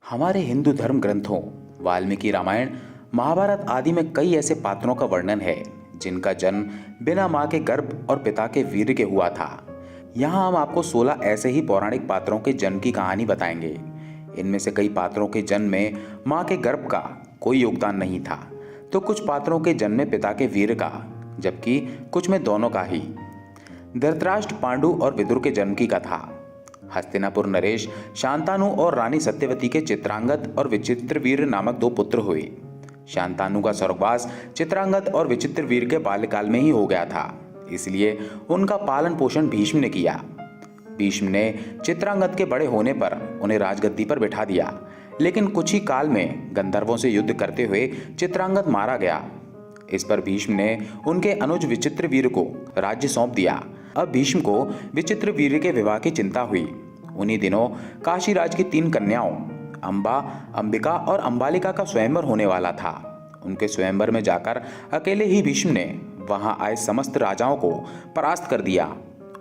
हमारे हिंदू धर्म ग्रंथों वाल्मीकि रामायण, महाभारत आदि में कई ऐसे पात्रों का वर्णन है जिनका जन्म बिना मां के गर्भ और पिता के वीर्य के हुआ था। यहाँ हम आपको 16 ऐसे ही पौराणिक पात्रों के जन्म की कहानी बताएंगे। इनमें से कई पात्रों के जन्म में मां के गर्भ का कोई योगदान नहीं था, तो कुछ पात्रों के जन्म में पिता के वीर्य का, जबकि कुछ में दोनों का ही। धृतराष्ट्र, पांडु और विदुर के जन्म की कथा। हस्तिनापुर नरेश, शांतानु और रानी सत्यवती के चित्रांगद और विचित्रवीर्य नामक दो पुत्र हुए। शांतानु का स्वर्गवास चित्रांगद और विचित्रवीर्य के बाल्यकाल में ही हो गया था, इसलिए उनका पालन पोषण भीष्म ने किया। भीष्म ने चित्रांगद के बड़े होने पर उन्हें राजगद्दी पर बिठा दिया, लेकिन कुछ ही काल में गंधर्वों से युद्ध करते हुए चित्रांगद मारा गया। इस पर भीष्म ने उनके अनुज विचित्रवीर्य को राज्य सौंप दिया। अब भीष्म को विचित्रवीर्य के विवाह की चिंता हुई। उन्हीं दिनों काशीराज की 3 कन्याओं अंबा, अंबिका और अंबालिका का स्वयंवर होने वाला था। उनके स्वयंवर में जाकर अकेले ही भीष्म ने वहां आए समस्त राजाओं को परास्त कर दिया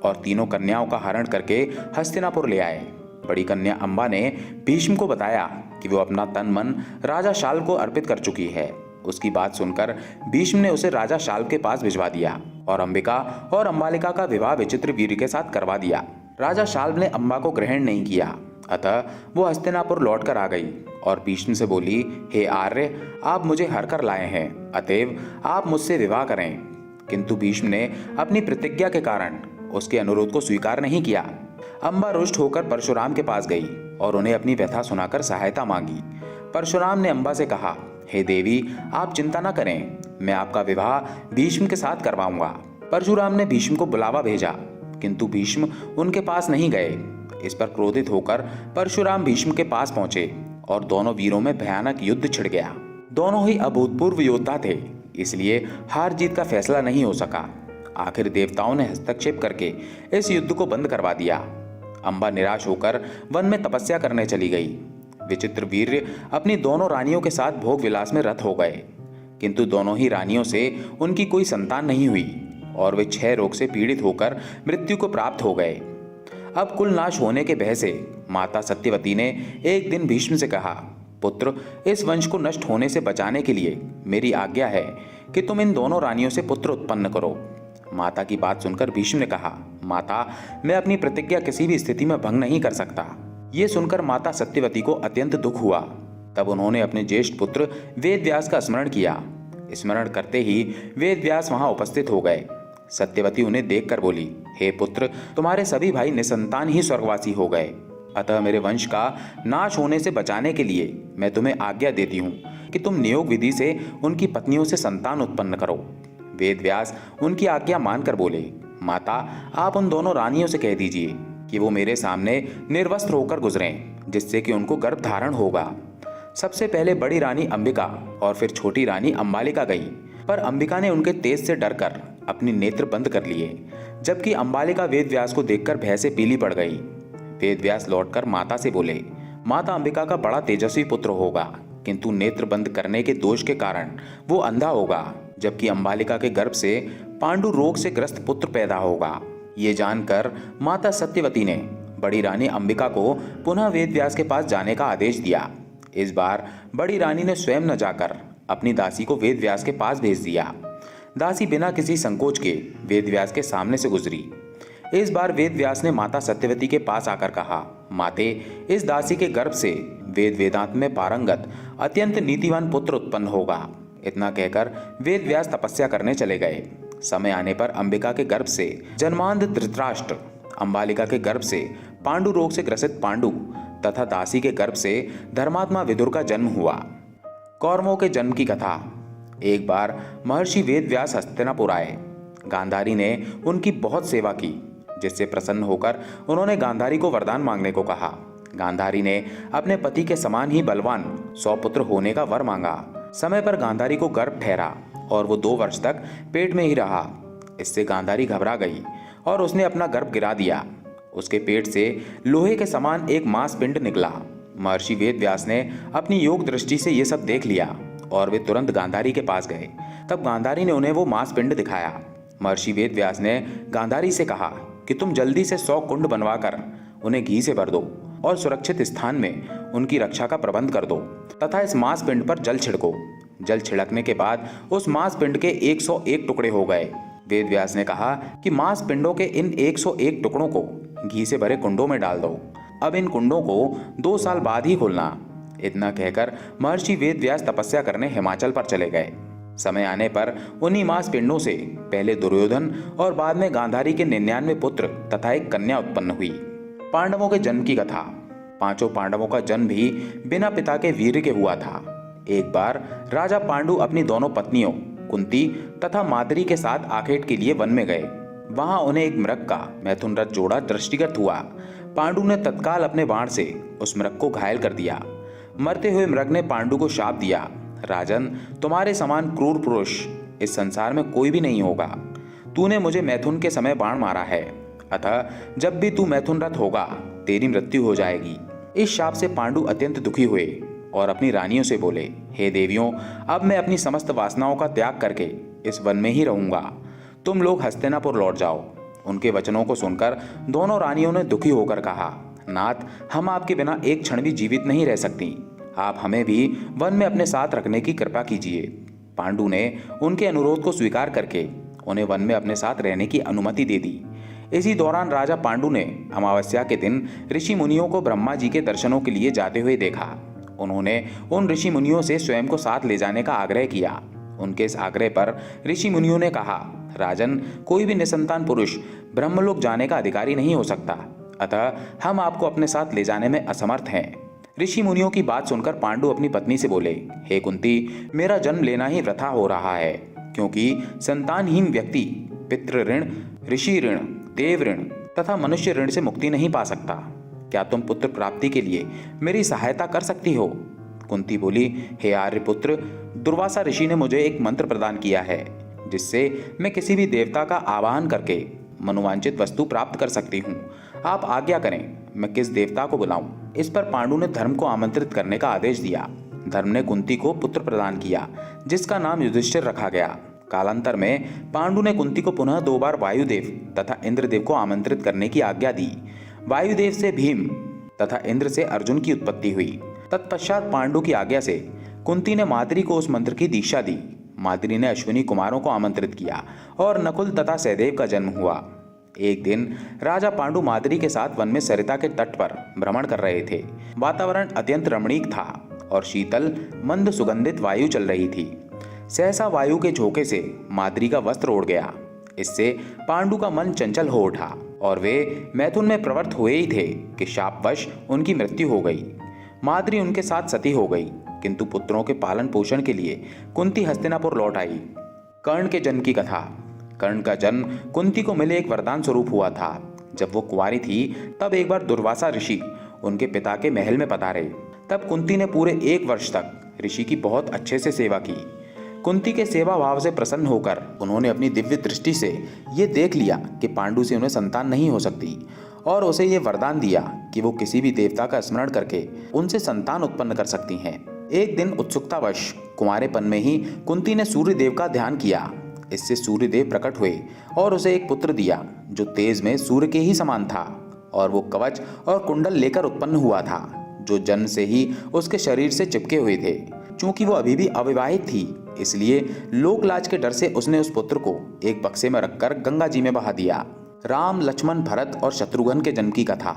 और तीनों कन्याओं का हरण करके हस्तिनापुर ले आए। बड़ी कन्या अंबा ने भीष्म को बताया कि वो अपना तन मन राजा शाल को अर्पित कर चुकी है। उसकी बात सुनकर भीष्म ने उसे राजा शाल के पास भिजवा दिया और अंबिका और अंबालिका का विवाह विचित्रवीर्य के साथ करवा दिया। राजा शाल ने अंबा को ग्रहण नहीं किया, अतः वो हस्तिनापुर लौटकर आ गई और भीष्म से बोली, हे आर्य, आप मुझे हर कर लाए हैं, अतएव आप मुझसे विवाह करें। किंतु भीष्म ने अपनी प्रतिज्ञा के कारण उसके अनुरोध को स्वीकार नहीं किया। अंबा रुष्ट होकर परशुराम के पास गई और उन्हें अपनी व्यथा सुनाकर सहायता मांगी। परशुराम ने अंबा से कहा, हे देवी, आप चिंता न करें, मैं आपका विवाह भीष्म के साथ करवाऊंगा। परशुराम ने भीष्म को बुलावा भेजा, किंतु भीष्म उनके पास नहीं गए। इस पर क्रोधित होकर परशुराम भीष्म के पास पहुंचे और दोनों वीरों में भयानक युद्ध छिड़ गया। दोनों ही अभूतपूर्व योद्धा थे, इसलिए हार जीत का फैसला नहीं हो सका। आखिर देवताओं ने हस्तक्षेप करके इस युद्ध को बंद करवा दिया। अंबा निराश होकर वन में तपस्या करने चली गई। विचित्रवीर्य अपनी दोनों रानियों के साथ भोग विलास में रत हो गए, किंतु दोनों ही रानियों से उनकी कोई संतान नहीं हुई और वे क्षय रोग से पीड़ित होकर मृत्यु को प्राप्त हो गए। अब कुल नाश होने के भय से माता सत्यवती ने एक दिन भीष्म से कहा, पुत्र, इस वंश को नष्ट होने से बचाने के लिए मेरी आज्ञा है कि तुम इन दोनों रानियों से पुत्र उत्पन्न करो। माता की बात सुनकर भीष्म ने कहा, माता, मैं अपनी प्रतिज्ञा किसी भी स्थिति में भंग नहीं कर सकता। ये सुनकर माता सत्यवती को अत्यंत दुख हुआ। तब उन्होंने अपने ज्येष्ठ पुत्र वेदव्यास का स्मरण किया। स्मरण करते ही वेदव्यास वहां उपस्थित हो गए। सत्यवती उन्हें देखकर बोली, हे पुत्र, तुम्हारे सभी भाई निसंतान ही स्वर्गवासी हो गए, अतः मेरे वंश का नाश होने से बचाने के लिए मैं तुम्हें आज्ञा देती हूँ कि तुम नियोग विधि से उनकी पत्नियों से संतान उत्पन्न करो। वेदव्यास उनकी आज्ञा मानकर बोले, माता, आप उन दोनों रानियों से कह दीजिए कि वो मेरे सामने निर्वस्त्र होकर गुजरें, जिससे कि उनको गर्भ धारण होगा। सबसे पहले बड़ी रानी अंबिका और फिर छोटी रानी अंबालिका गई, पर अंबिका ने उनके तेज से डरकर अपने नेत्र बंद कर लिए, जबकि अंबालिका वेदव्यास को देखकर भय से पीली पड़ गई। वेदव्यास लौटकर माता से बोले, माता अंबिका का बड़ा तेजस्वी पुत्र होगा, किंतु नेत्र बंद करने के दोष के कारण वो अंधा होगा, जबकि अंबालिका के गर्भ से पांडु रोग से ग्रस्त पुत्र पैदा होगा। ये जानकर माता सत्यवती ने बड़ी रानी अंबिका को पुनः वेदव्यास के पास जाने का आदेश दिया। इस बार बड़ी रानी ने स्वयं न जाकर अपनी दासी को वेदव्यास के पास भेज दिया। दासी बिना किसी संकोच के वेदव्यास के सामने से गुजरी। इस बार वेदव्यास ने माता सत्यवती के पास आकर कहा, माते, इस दासी के गर्भ से वेद वेदांत में पारंगत अत्यंत नीतिवान पुत्र उत्पन्न होगा। इतना कहकर वेदव्यास तपस्या करने चले गए। समय आने पर अंबिका के गर्भ से जन्मांध धृतराष्ट्र, अंबालिका के गर्भ से पांडु रोग से ग्रसित पांडु तथा दासी के गर्भ से धर्मात्मा विदुर का जन्म हुआ। कौरवों के जन्म की कथा। एक बार महर्षि वेदव्यास हस्तिनापुर आए। गांधारी ने उनकी बहुत सेवा की, जिससे प्रसन्न होकर उन्होंने गांधारी को वरदान मांगने को कहा। गांधारी ने अपने पति के समान ही बलवान 100 पुत्र होने का वर मांगा। समय पर गांधारी को गर्भ ठहरा और वो 2 वर्ष तक पेट में ही रहा। इससे गांधारी घबरा गई और उसने अपना गर्भ गिरा दिया। उसके पेट से लोहे के समान एक मांसपिंड निकला। महर्षि वेदव्यास ने अपनी योग दृष्टि से ये सब देख लिया और वे तुरंत गांधारी के पास गए। तब गांधारी ने उन्हें वो मांसपिंड दिखाया। महर्षि वेदव्यास ने गांधारी से कहा कि तुम जल्दी से 100 कुंड बनवाकर उन्हें घी से भर दो और सुरक्षित स्थान में उनकी रक्षा का प्रबंध कर दो तथा इस मांस पिंड पर जल छिड़को। जल छिड़कने के बाद उस मांस पिंड के 101 टुकड़े हो गए। वेद व्यास ने कहा कि मांस पिंडों के इन 101 टुकड़ों को घी से भरे कुंडों में डाल दो। अब इन कुंडों को 2 साल बाद ही खोलना। इतना कहकर महर्षि वेद व्यास तपस्या करने हिमाचल पर चले गए। समय आने पर उन्हीं मांस पिंडों से पहले दुर्योधन और बाद में गांधारी के 99 पुत्र तथा एक कन्या उत्पन्न हुई। पांडवों के जन्म की कथा। 5 पांडवों का जन्म भी बिना पिता के वीर्य के हुआ था। एक बार राजा पांडु अपनी दोनों पत्नियों कुंती तथा माद्री के साथ आखेट के लिए वन में गए। वहां उन्हें एक मृग का मैथुन रथ जोड़ा दृष्टिगत हुआ। पांडु ने तत्काल अपने बाण से उस मृग को घायल कर दिया। मरते हुए मृग ने पांडु को शाप दिया, राजन, तुम्हारे समान क्रूर पुरुष इस संसार में कोई भी नहीं होगा। तूने मुझे मैथुन के समय बाण मारा है, अतः जब भी तू मैथुन रथ होगा तेरी मृत्यु हो जाएगी। इस शाप से पांडु अत्यंत दुखी हुए और अपनी रानियों से बोले, हे देवियों, अब मैं अपनी समस्त वासनाओं का त्याग करके इस वन में ही रहूंगा। तुम लोग हस्तिनापुर लौट जाओ। उनके वचनों को सुनकर दोनों रानियों ने दुखी होकर कहा, नाथ, हम आपके बिना एक क्षण भी जीवित नहीं रह सकती। आप हमें भी वन में अपने साथ रखने की कृपा कीजिए। पांडु ने उनके अनुरोध को स्वीकार करके उन्हें वन में अपने साथ रहने की अनुमति दे दी। इसी दौरान राजा पांडु ने अमावस्या के दिन ऋषि मुनियों को ब्रह्मा जी के दर्शनों के लिए जाते हुए देखा। उन्होंने उन ऋषि मुनियों से स्वयं को साथ ले जाने का आग्रह किया। उनके इस आग्रह पर ऋषि मुनियों ने कहा, राजन, कोई भी निसंतान पुरुष ब्रह्मलोक जाने का अधिकारी नहीं हो सकता, अतः हम आपको अपने साथ ले जाने में असमर्थ हैं। ऋषि मुनियों की बात सुनकर पांडु अपनी पत्नी से बोले, हे कुंती, मेरा जन्म लेना ही वृथा हो रहा है, क्योंकि संतानहीन व्यक्ति पितृ ऋण, ऋषि ऋण, देव ऋण तथा मनुष्य ऋण से मुक्ति नहीं पा सकता। क्या तुम पुत्र प्राप्ति के लिए मेरी सहायता कर सकती हो? कुंती बोली, हे आर्यपुत्र, दुर्वासा ऋषि ने मुझे एक मंत्र प्रदान किया है जिससे मैं किसी भी देवता का आवाहन करके मनोवांछित वस्तु प्राप्त कर सकती हूँ। आप आज्ञा करें, मैं किस देवता को बुलाऊं? इस पर पांडु ने धर्म को आमंत्रित करने का आदेश दिया। धर्म ने कुंती को पुत्र प्रदान किया जिसका नाम युधिष्ठिर रखा गया। कालांतर में पांडु ने कुंती को पुनः 2 बार वायुदेव तथा इंद्रदेव को आमंत्रित करने की आज्ञा दी। वायुदेव से भीम तथा इंद्र से अर्जुन की उत्पत्ति हुई। तत्पश्चात पांडु की आज्ञा से कुंती ने माद्री को उस मंत्र की दीक्षा दी। माद्री ने अश्विनी कुमारों को आमंत्रित किया और नकुल तथा सहदेव का जन्म हुआ। एक दिन राजा पांडु माद्री के साथ वन में सरिता के तट पर भ्रमण कर रहे थे। वातावरण अत्यंत रमणीक था और शीतल मंद सुगंधित वायु चल रही थी। सहसा वायु के झोंके से माद्री का वस्त्र उड़ गया। इससे पांडु का मन चंचल हो उठा और वे मैथुन में प्रवृत्त हुए ही थे कि शापवश उनकी मृत्यु हो गई। माद्री उनके साथ सती हो गई, किंतु पुत्रों के पालन पोषण के लिए कुंती हस्तिनापुर लौट आई। कर्ण के जन्म की कथा। कर्ण का जन्म कुंती को मिले एक वरदान स्वरूप हुआ था। जब वो कुंवारी थी तब एक बार दुर्वासा ऋषि उनके पिता के महल में पधारे। तब कुंती ने पूरे 1 वर्ष तक ऋषि की बहुत अच्छे से सेवा की। कुंती के सेवा भाव से प्रसन्न होकर उन्होंने अपनी दिव्य दृष्टि से ये देख लिया कि पांडु से उन्हें संतान नहीं हो सकती और उसे ये वरदान दिया कि वो किसी भी देवता का स्मरण करके उनसे संतान उत्पन्न कर सकती हैं। एक दिन उत्सुकतावश कुंवारेपन में ही कुंती ने सूर्य देव का ध्यान किया। इससे सूर्य देव प्रकट हुए और उसे एक पुत्र दिया जो तेज में सूर्य के ही समान था और वो कवच और कुंडल लेकर उत्पन्न हुआ था जो जन्म से ही उसके शरीर से चिपके हुए थे। चूंकि वो अभी भी अविवाहित थी, इसलिए लोकलाज के डर से उसने उस पुत्र को एक बक्से में रखकर गंगा जी में बहा दिया। राम, लक्ष्मण, भरत और शत्रुघ्न के जन्म की कथा।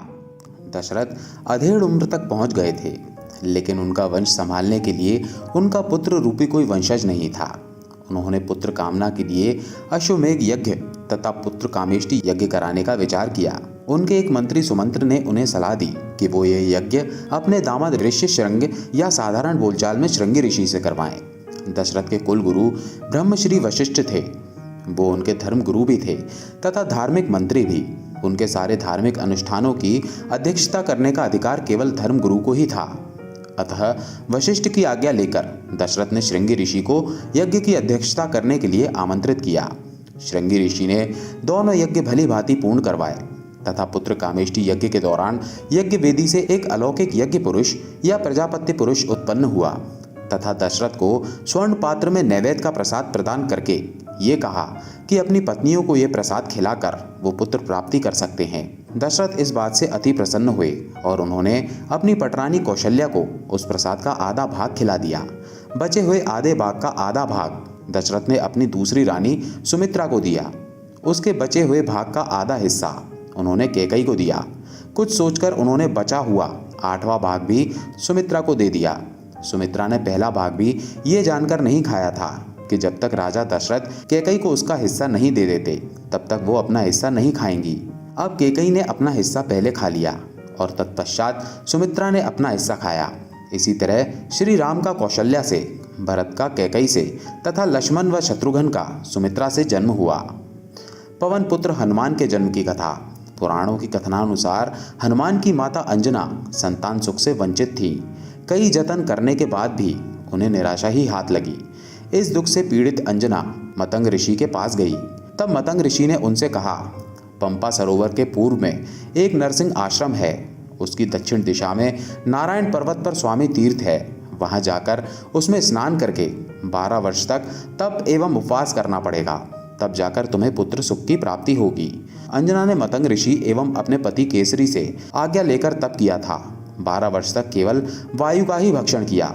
दशरथ अधेड़ उम्र तक पहुंच गए थे, लेकिन उनका वंश संभालने के लिए उनका पुत्र रूपी कोई वंशज नहीं था। उन्होंने पुत्र कामना के लिए अश्वमेघ यज्ञ तथा पुत्र कामेष्टि यज्ञ कराने का विचार किया। उनके एक मंत्री सुमंत्र ने उन्हें सलाह दी कि वो यह यज्ञ अपने दामाद ऋषि श्रृंग या साधारण बोलचाल में श्रृंगी ऋषि से करवाएं। दशरथ के कुल गुरु ब्रह्मश्री वशिष्ठ थे। वो उनके धर्म गुरु भी थे तथा धार्मिक मंत्री भी। उनके सारे धार्मिक अनुष्ठानों की अध्यक्षता करने का अधिकार केवल धर्म गुरु को ही था। अतः वशिष्ठ की आज्ञा लेकर दशरथ ने श्रृंगी ऋषि को यज्ञ की अध्यक्षता करने के लिए आमंत्रित किया। श्रृंगी ऋषि ने दोनों यज्ञ भली भांति पूर्ण करवाए तथा पुत्र कामेष्टि यज्ञ के दौरान यज्ञ वेदी से एक अलौकिक यज्ञ पुरुष या प्रजापत्य पुरुष उत्पन्न हुआ तथा दशरथ को स्वर्ण पात्र में नैवेद्य का प्रसाद प्रदान करके ये कहा कि अपनी पत्नियों को ये प्रसाद खिलाकर वो पुत्र प्राप्ति कर सकते हैं। दशरथ इस बात से अति प्रसन्न हुए और उन्होंने अपनी पटरानी कौशल्या को उस प्रसाद का आधा भाग खिला दिया। बचे हुए आधे भाग का आधा भाग दशरथ ने अपनी दूसरी रानी सुमित्रा को दिया। उसके बचे हुए भाग का आधा हिस्सा उन्होंने कैकेयी को दिया। कुछ सोचकर उन्होंने बचा हुआ 8वां भाग भी सुमित्रा को दे दिया। सुमित्रा ने पहला भाग भी ये जानकर नहीं खाया था कि जब तक राजा दशरथ कैकेयी को उसका हिस्सा नहीं दे देते तब तक वो अपना हिस्सा नहीं खाएंगी। अब कैकेयी ने अपना हिस्सा पहले खा लिया और तत्पश्चात सुमित्रा ने अपना हिस्सा खाया। इसी तरह श्री राम का कौशल्या से, भरत का कैकेयी से तथा लक्ष्मण व शत्रुघ्न का सुमित्रा से जन्म हुआ। पवन पुत्र हनुमान के जन्म की कथा। पुराणों की कथनानुसार हनुमान की माता अंजना संतान सुख से वंचित थी। कई जतन करने के बाद भी उन्हें निराशा ही हाथ लगी। इस दुख से पीड़ित अंजना मतंग ऋषि के पास गई। तब मतंग ऋषि ने उनसे कहा, पंपा सरोवर के पूर्व में एक नरसिंह आश्रम है। उसकी दक्षिण दिशा में नारायण पर्वत पर स्वामी तीर्थ है। वहां जाकर उसमें स्नान करके 12 वर्ष तक तप एवं उपवास करना पड़ेगा, तब जाकर तुम्हें पुत्र सुख की प्राप्ति होगी। अंजना ने मतंग ऋषि एवं अपने पति केसरी से आज्ञा लेकर तप किया था। 12 वर्ष तक केवल वायु का ही भक्षण किया।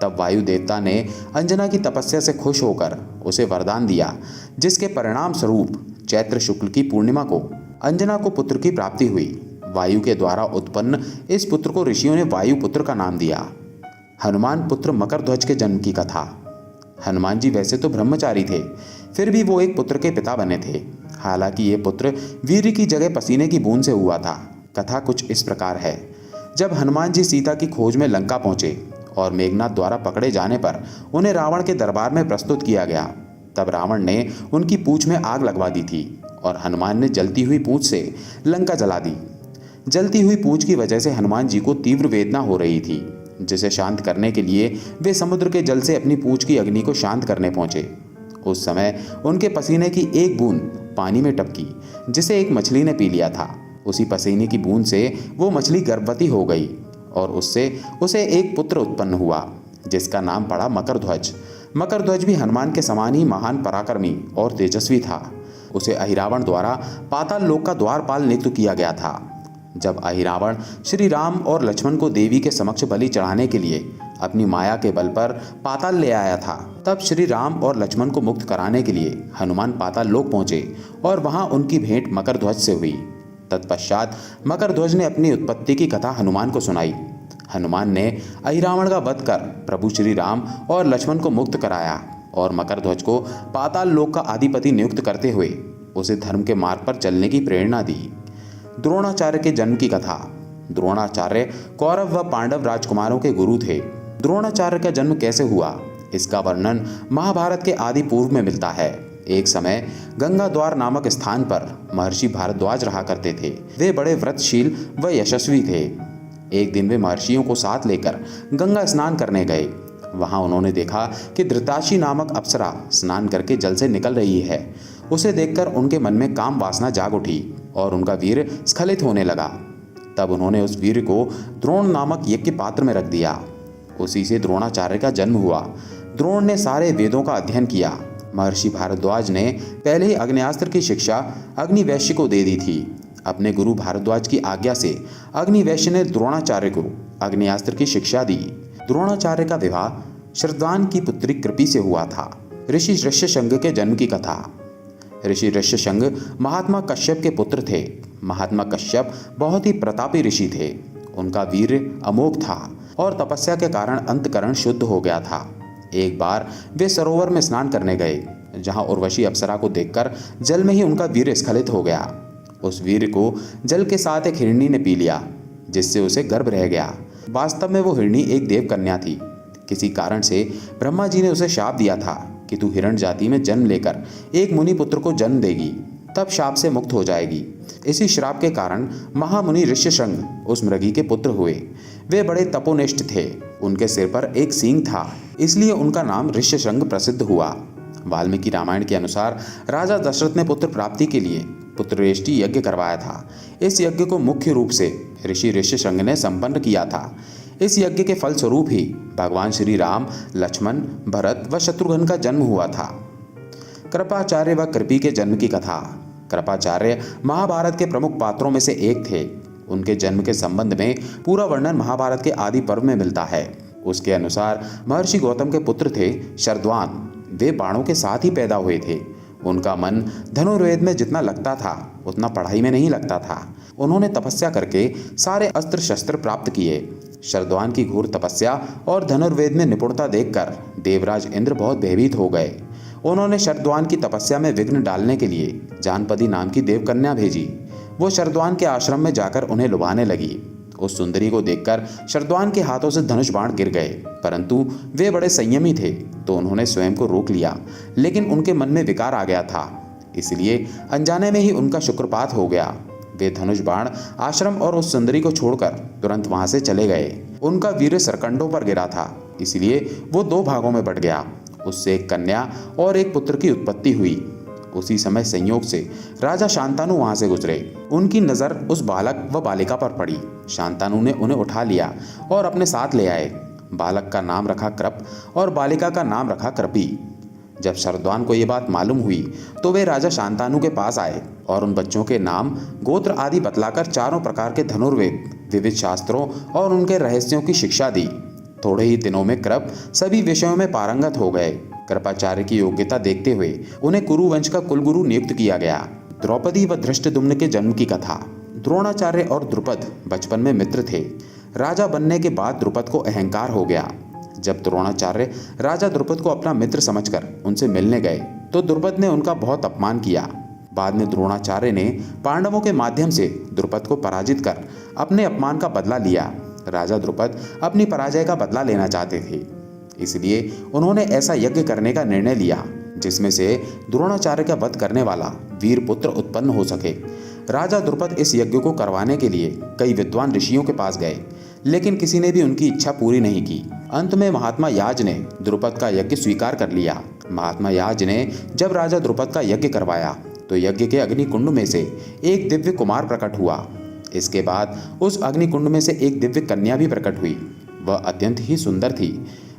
तब वायु देवता ने अंजना की तपस्या से खुश होकर उसे वरदान दिया, जिसके परिणाम स्वरूप चैत्र शुक्ल की पूर्णिमा को अंजना को पुत्र की प्राप्ति हुई। वायु के द्वारा उत्पन्न इस पुत्र को ऋषियों ने वायु पुत्र का नाम दिया। हनुमान पुत्र मकरध्वज के जन्म की कथा। हनुमान जी वैसे तो ब्रह्मचारी थे, फिर भी वो एक पुत्र के पिता बने थे। हालांकि ये पुत्र वीर की जगह पसीने की बूंद से हुआ था। कथा कुछ इस प्रकार है। जब हनुमान जी सीता की खोज में लंका पहुंचे और मेघनाथ द्वारा पकड़े जाने पर उन्हें रावण के दरबार में प्रस्तुत किया गया, तब रावण ने उनकी पूंछ में आग लगवा दी थी और हनुमान ने जलती हुई पूंछ से लंका जला दी। जलती हुई पूंछ की वजह से हनुमान जी को तीव्र वेदना हो रही थी, जिसे शांत करने के लिए वे समुद्र के जल से अपनी पूंछ की अग्नि को शांत करने पहुंचे। उस समय उनके पसीने की एक बूंद पानी में टपकी, जिसे एक मछली ने पी लिया था। उसी पसीने की बूंद से वो मछली गर्भवती हो गई और उससे उसे एक पुत्र उत्पन्न हुआ, जिसका नाम पड़ा मकरध्वज। मकरध्वज भी हनुमान के समान ही महान पराक्रमी और तेजस्वी था। उसे अहिरावण द्वारा पाताल लोक का द्वारपाल नियुक्त किया गया था। जब अहिरावण श्री राम और लक्ष्मण को देवी के समक्ष बलि चढ़ाने के लिए अपनी माया के बल पर पाताल ले आया था, तब श्री राम और लक्ष्मण को मुक्त कराने के लिए हनुमान पाताल लोक पहुंचे और वहां उनकी भेंट मकरध्वज से हुई। तत्पश्चात मकरध्वज ने अपनी उत्पत्ति की कथा हनुमान को सुनाई। हनुमान ने अहिरावण का वध कर प्रभु श्री राम और लक्ष्मण को मुक्त कराया और मकरध्वज को पाताल लोक का अधिपति नियुक्त करते हुए उसे धर्म के मार्ग पर चलने की प्रेरणा दी। द्रोणाचार्य के जन्म की कथा। द्रोणाचार्य कौरव व पांडव राजकुमारों के गुरु थे। द्रोणाचार्य का जन्म कैसे हुआ, इसका वर्णन महाभारत के आदि पूर्व में मिलता है। एक समय गंगा द्वार नामक स्थान पर महर्षि भारद्वाज रहा करते थे। वे बड़े व्रतशील व यशस्वी थे। एक दिन वे महर्षियों को साथ लेकर गंगा स्नान करने गए। वहां उन्होंने देखा कि धृताशी नामक अप्सरा स्नान करके जल से निकल रही है। उसे देखकर उनके मन में काम वासना जाग उठी और उनका वीर स्खलित होने लगा। तब उन्होंने उस वीर को द्रोण नामक यज्ञ पात्र में रख दिया। उसी से द्रोणाचार्य का जन्म हुआ। द्रोण ने सारे वेदों का अध्ययन किया। महर्षि भारद्वाज ने पहले ही अग्न्यास्त्र की शिक्षा अग्निवैश्य को दे दी थी। अपने गुरु भारद्वाज की आज्ञा से अग्निवैश्य ने द्रोणाचार्य को अग्न्यास्त्र की शिक्षा दी। द्रोणाचार्य का विवाह श्रद्धान की पुत्री कृपि से हुआ था। ऋषि ऋष्यशृंग के जन्म की कथा। ऋषि ऋष्यशृंग महात्मा कश्यप के पुत्र थे। महात्मा कश्यप बहुत ही प्रतापी ऋषि थे। उनका वीर अमोघ था और तपस्या के कारण अंतकरण शुद्ध हो गया था। एक बार वे सरोवर में स्नान करने गए, जहां उर्वशी अप्सरा को देखकर जल में ही उनका वीर स्खलित हो गया। उस वीर को जल के साथ एक हिरणी ने पी लिया, जिससे उसे गर्भ रह गया। वास्तव में वो हिरणी एक देव कन्या थी। किसी कारण से ब्रह्मा जी ने उसे शाप दिया था कि तू हिरण जाति में जन्म लेकर एक मुनि पुत्र को जन्म देगी, तब शाप से मुक्त हो जाएगी। इसी श्राप के कारण महामुनि ऋष्यशृंग उस मृगी के पुत्र हुए। वे बड़े तपोनिष्ठ थे। उनके सिर पर एक सींग था, इसलिए उनका नाम ऋष्यशृंग प्रसिद्ध हुआ। वाल्मीकि रामायण के अनुसार राजा दशरथ ने पुत्र प्राप्ति के लिए पुत्रेष्टि यज्ञ करवाया था। इस यज्ञ को मुख्य रूप से ऋषि ऋष्यशृंग ने संपन्न किया था। इस यज्ञ के फलस्वरूप ही भगवान श्री राम, लक्ष्मण, भरत व शत्रुघ्न का जन्म हुआ था। कृपाचार्य व कृपि के जन्म की कथा। कृपाचार्य महाभारत के प्रमुख पात्रों में से एक थे। उनके जन्म के संबंध में पूरा वर्णन महाभारत के आदि पर्व में मिलता है। उसके अनुसार महर्षि गौतम के पुत्र थे शरद्वान। वे बाणों के साथ ही पैदा हुए थे। उनका मन धनुर्वेद में जितना लगता था उतना पढ़ाई में नहीं लगता था। उन्होंने तपस्या करके सारे अस्त्र शस्त्र प्राप्त किए। शरद्वान की घोर तपस्या और धनुर्वेद में निपुणता देखकर देवराज इंद्र बहुत भयभीत हो गए। उन्होंने शरद्वान की तपस्या में विघ्न डालने के लिए जानपदी नाम की देवकन्या भेजी। वो शरद्वान के आश्रम में जाकर उन्हें लुभाने लगी। उस सुंदरी को देखकर शरद्वान के हाथों से धनुष बाण गिर गए, परंतु वे बड़े संयमी थे तो उन्होंने स्वयं को रोक लिया। लेकिन उनके मन में विकार आ गया था, इसलिए अनजाने में ही उनका शुक्रपात हो गया। वे धनुष बाण आश्रम और उस सुंदरी को छोड़कर तुरंत वहां से चले गए। उनका वीर सरकंडों पर गिरा था, इसलिए वो 2 भागों में बट गया। उससे एक कन्या और एक पुत्र की उत्पत्ति हुई। उसी समय संयोग से राजा शांतनु वहां से गुजरे। उनकी नजर उस बालक व बालिका पर पड़ी। शांतनु ने उन्हें उठा लिया और अपने साथ ले आए। बालक का नाम रखा कृप और बालिका का नाम रखा कृपी। जब शरद्वान को ये बात मालूम हुई तो वे राजा शांतनु के पास आए और उन बच्चों के नाम गोत्र आदि बतलाकर चारों प्रकार के धनुर्वेद, विविध शास्त्रों और उनके रहस्यों की शिक्षा दी। थोड़े ही दिनों में कृप सभी विषयों में पारंगत हो गए। कृपाचार्य की योग्यता देखते हुए उन्हें कुरुवंश का कुलगुरु नियुक्त किया गया। द्रौपदी व धृष्टद्युम्न के जन्म की कथा। द्रोणाचार्य और द्रुपद बचपन में मित्र थे। राजा बनने के बाद द्रुपद को अहंकार हो गया। जब द्रोणाचार्य राजा द्रुपद को अपना मित्र समझकर उनसे मिलने गए तो द्रुपद ने उनका बहुत अपमान किया। बाद में द्रोणाचार्य ने पांडवों के माध्यम से द्रुपद को पराजित कर अपने अपमान का बदला लिया। राजा द्रुपद अपनी पराजय का बदला लेना चाहते थे, इसलिए उन्होंने ऐसा यज्ञ करने का निर्णय लिया जिसमें से द्रोणाचार्य का वध करने वाला वीर पुत्र उत्पन्न हो सके। राजा द्रुपद इस यज्ञ को करवाने के लिए कई विद्वान ऋषियों के पास गए, लेकिन किसी ने भी उनकी इच्छा पूरी नहीं की। अंत में महात्मा याज ने द्रुपद का यज्ञ स्वीकार कर लिया। महात्मा याज ने जब राजा द्रुपद का यज्ञ करवाया तो यज्ञ के अग्निकुंड में से एक दिव्य कुमार प्रकट हुआ। इसके बाद उस अग्निकुंड में से एक दिव्य कन्या भी प्रकट हुई। वह अत्यंत ही सुंदर थी।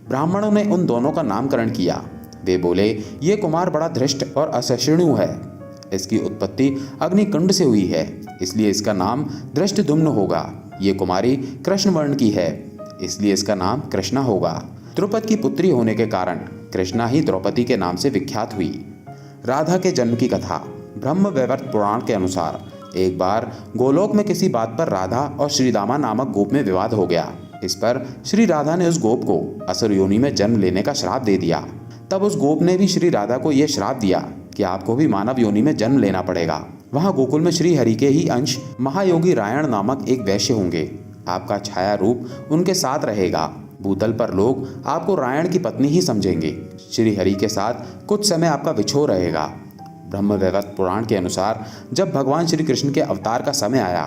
ब्राह्मणों ने उन दोनों का नामकरण किया। वे बोले, ये कुमार बड़ा धृष्ट और असहिष्णु है। इसकी उत्पत्ति अग्निकुंड से हुई है, इसलिए इसका नाम धृष्टद्युम्न होगा। ये कुमारी कृष्ण वर्ण की है, इसलिए इसका नाम कृष्णा होगा। द्रुपद की पुत्री होने के कारण कृष्णा ही द्रौपदी के नाम से विख्यात हुई। राधा के जन्म की कथा। ब्रह्म वैवर्त पुराण के अनुसार एक बार गोलोक में किसी बात पर राधा और श्रीदामा नामक गोप में विवाद हो गया। इस पर श्री राधा ने उस गोप को असुर योनि में जन्म लेने का श्राप दे दिया। तब उस गोप ने भी श्री राधा को यह श्राप दिया कि आपको भी मानव योनि में जन्म लेना पड़ेगा। वहाँ गोकुल में श्री हरि के ही अंश महायोगी रायण नामक एक वैश्य होंगे। आपका छाया रूप उनके साथ रहेगा। भूतल पर लोग आपको रायण की पत्नी ही समझेंगे। श्री हरि के साथ कुछ समय आपका विछोह रहेगा। ब्रह्म वैवर्त पुराण के अनुसार जब भगवान श्री कृष्ण के अवतार का समय आया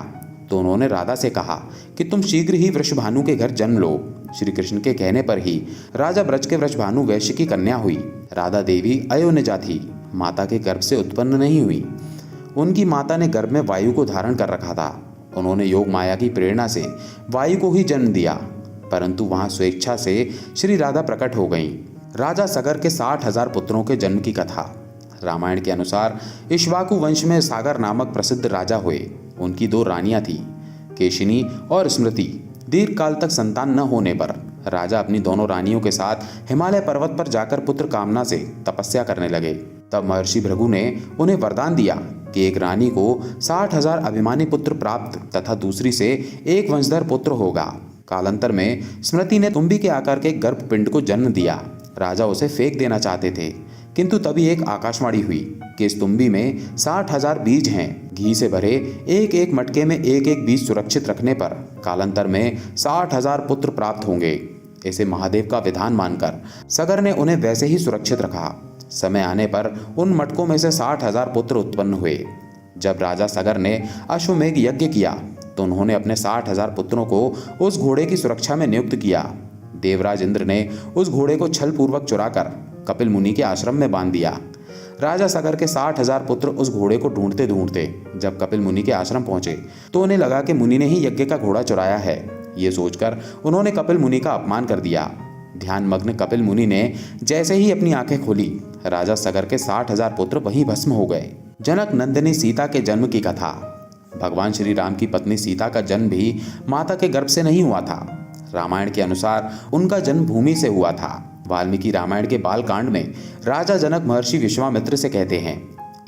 तो उन्होंने राधा से कहा कि तुम शीघ्र ही वृषभानु के घर जन्म लो। श्री कृष्ण के कहने पर ही राजा ब्रज के वृषभानु वैश्य की कन्या हुई। राधा देवी अयोनिजा थी, माता के गर्भ से उत्पन्न नहीं हुई। उनकी माता ने गर्भ में वायु को धारण कर रखा था। उन्होंने योग माया की प्रेरणा से वायु को ही जन्म दिया, परंतु वहां स्वेच्छा से श्री राधा प्रकट हो गईं। राजा सगर के 60,000 पुत्रों के जन्म की कथा। रामायण के अनुसार इक्ष्वाकु वंश में सागर नामक प्रसिद्ध राजा हुए। उनकी 2 रानियां थी, केशिनी और स्मृति। दीर्घ काल तक संतान न होने पर राजा अपनी दोनों रानियों के साथ हिमालय पर्वत पर जाकर पुत्र कामना से तपस्या करने लगे। तब महर्षि भृगु ने उन्हें वरदान दिया कि एक रानी को 60,000 अभिमानी पुत्र प्राप्त तथा दूसरी से एक वंशधर पुत्र होगा। कालांतर में स्मृति ने तुम्बी के आकार के गर्भपिंड को जन्म दिया। राजा उसे फेंक देना चाहते थे, किंतु तभी एक आकाशवाणी हुई कि इस तुम्बी में 60,000 बीज हैं। घी से भरे एक एक मटके में एक एक बीज सुरक्षित रखने पर कालांतर में 60,000 पुत्र प्राप्त होंगे। इसे महादेव का विधान मानकर सगर ने उन्हें वैसे ही सुरक्षित रखा। समय आने पर उन मटकों में से 60,000 पुत्र उत्पन्न हुए। जब राजा सगर ने अश्वमेघ यज्ञ किया तो उन्होंने अपने 60,000 पुत्रों को उस घोड़े की सुरक्षा में नियुक्त किया। देवराज इंद्र ने उस घोड़े को छल पूर्वक चुराकर कपिल मुनि के आश्रम में बांध दिया। राजा सगर के 60,000 पुत्र उस घोड़े को ढूंढते ढूंढते जब कपिल मुनि के आश्रम पहुंचे तो उन्हें लगा कि मुनि ने ही यज्ञ का घोड़ा चुराया है। ये सोचकर उन्होंने कपिल मुनि का अपमान कर दिया। ध्यान मग्न कपिल मुनि ने जैसे ही अपनी आंखें खोली, राजा सगर के 60,000 पुत्र वहीं भस्म हो गए। जनक नंदिनी सीता के जन्म की कथा। भगवान श्री राम की पत्नी सीता का जन्म भी माता के गर्भ से नहीं हुआ था। रामायण के अनुसार उनका जन्म भूमि से हुआ था। वाल्मीकि रामायण के बालकांड में राजा जनक महर्षि विश्वामित्र से कहते हैं,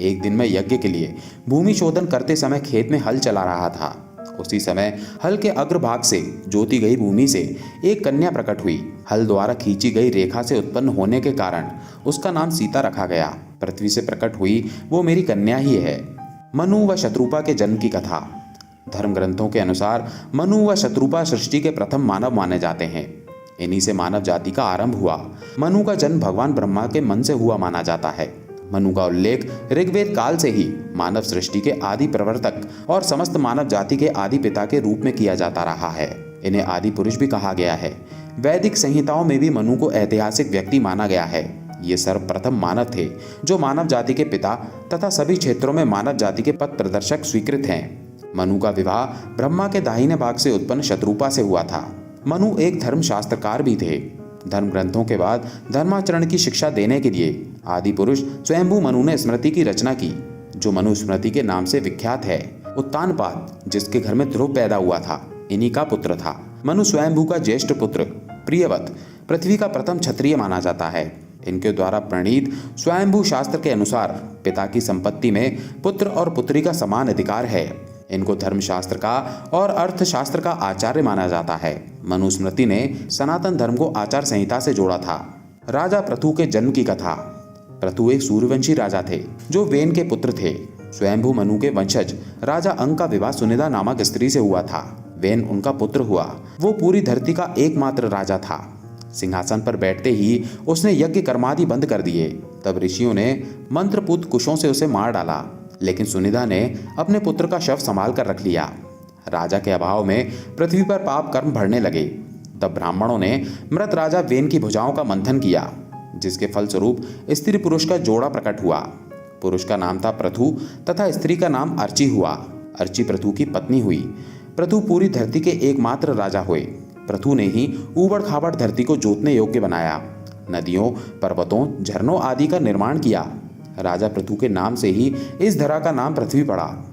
एक दिन मैं यज्ञ के लिए भूमि शोधन करते समय खेत में हल चला रहा था। उसी समय हल के अग्रभाग से जोती गई भूमि से एक कन्या प्रकट हुई। हल द्वारा खींची गई रेखा से उत्पन्न होने के कारण उसका नाम सीता रखा गया। पृथ्वी से प्रकट हुई वो मेरी कन्या ही है। मनु व शत्रुपा के जन्म की कथा। धर्म ग्रंथों के अनुसार मनु व शत्रुपा सृष्टि के प्रथम मानव माने जाते हैं। इन्हीं से मानव जाति का आरंभ हुआ। मनु का जन्म भगवान ब्रह्मा के मन से हुआ माना जाता है। मनु का उल्लेख ऋग्वेद काल से ही मानव सृष्टि के आदि प्रवर्तक और समस्त मानव जाति के आदि पिता के रूप में किया जाता रहा है। इन्हें आदि पुरुष भी कहा गया है। वैदिक संहिताओं में भी मनु को ऐतिहासिक व्यक्ति माना गया है। ये सर्वप्रथम मानव थे जो मानव जाति के पिता तथा सभी क्षेत्रों में मानव जाति के पथ प्रदर्शक स्वीकृत हैं। मनु का विवाह ब्रह्मा के दाहिने भाग से उत्पन्न शत्रुपा से हुआ था। मनु एक धर्मशास्त्रकार भी थे। धर्म ग्रंथों के बाद धर्माचरण की शिक्षा देने के लिए आदि पुरुष स्वयंभू मनु ने स्मृति की रचना की, जो मनु स्मृति के नाम से विख्यात है। उत्तानपाद, जिसके घर में ध्रुव पैदा हुआ था, इन्हीं का पुत्र था। मनु स्वयंभू का ज्येष्ठ पुत्र प्रियवत पृथ्वी का प्रथम क्षत्रिय माना जाता है। इनके द्वारा प्रणीत स्वयंभू शास्त्र के अनुसार पिता की संपत्ति में पुत्र और पुत्री का समान अधिकार है। इनको धर्मशास्त्र का और अर्थशास्त्र का आचार्य माना जाता है। मनुस्मृति ने सनातन धर्म को आचार संहिता से जोड़ा था। राजा पृथु के जन्म की कथा। पृथु एक सूर्यवंशी राजा थे जो वेन के पुत्र थे। स्वयंभू मनु के वंशज राजा अंग का विवाह सुनिधा नामक स्त्री से हुआ था। वेन उनका पुत्र हुआ। वो पूरी धरती का एकमात्र राजा था। सिंहासन पर बैठते ही उसने यज्ञ कर्मादि बंद कर दिए। तब ऋषियों ने मंत्रपूत कुशों से उसे मार डाला, लेकिन सुनिधा ने अपने पुत्र का शव संभाल कर रख लिया। राजा के अभाव में पृथ्वी पर पाप कर्म बढ़ने लगे। तब ब्राह्मणों ने मृत राजा वेन की भुजाओं का मंथन किया, जिसके फलस्वरूप स्त्री पुरुष का जोड़ा प्रकट हुआ। पुरुष का नाम था पृथु तथा स्त्री का नाम अर्ची हुआ। अर्ची पृथु की पत्नी हुई। पृथु पूरी धरती के एकमात्र राजा हुए। पृथु ने ही ऊबड़ खाबड़ धरती को जोतने योग्य बनाया। नदियों, पर्वतों, झरनों आदि का निर्माण किया। राजा पृथु के नाम से ही इस धरा का नाम पृथ्वी पड़ा।